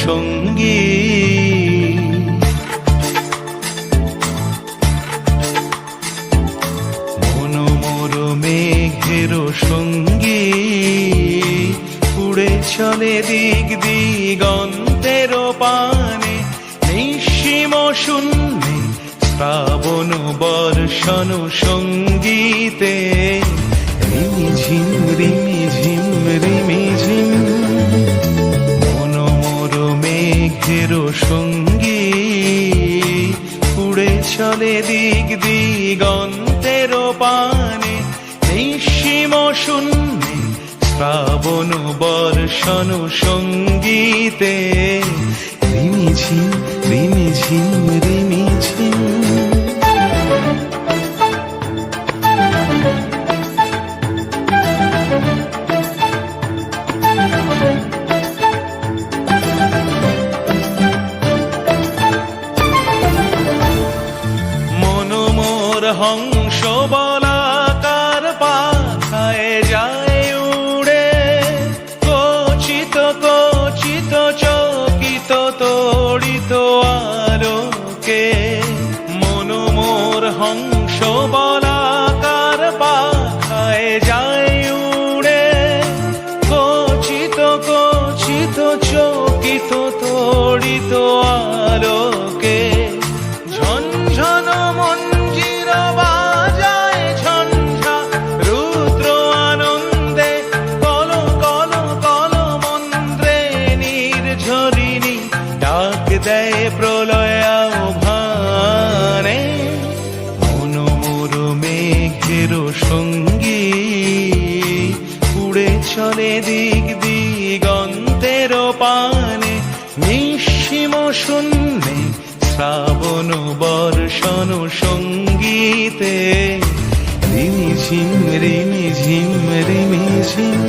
সঙ্গী। মনোমোর মেঘের সঙ্গী, উড়ে চলে দিক দিগন্তের পানে, নিঃসীম শূন্যে শ্রাবণ বর্ষণ সঙ্গীতে। রিমিঝিম রিমিঝিম রিমিঝিম, মনোমোর মেঘের সঙ্গী, উড়ে চলে দিক দিগন্তের পানে, নিঃসীম শূন্যে শ্রাবণ বর্ষণ সঙ্গীতে। রিমিঝিম রিমিঝিম রিমিঝিম। মনোমোর হংস বলাকার পাখায় যায় উড়ে, কচিত কচিত চকিত তড়িত আলোকে। মনোমোর হংস বলাকার পাখায় যায় উড়ে, কচিত কচিত চকিত তড়িত আলোকে। ঝনঝন মঞ্জির বাজায় ঝঞ্ঝা, রুদ্র আনন্দে কল কল কল মন্ত্রে নির্ঝরিণী ডাক দেয় প্রলয় আহ্বানে। মনোমোর মেঘের সঙ্গী, উড়ে চলে দিক দিগন্তের পানে, নিঃসীম শূন্যে শ্রাবণ বর্ষণ সঙ্গীতে। রিমিঝিম রিমিঝিম রিমিঝিম।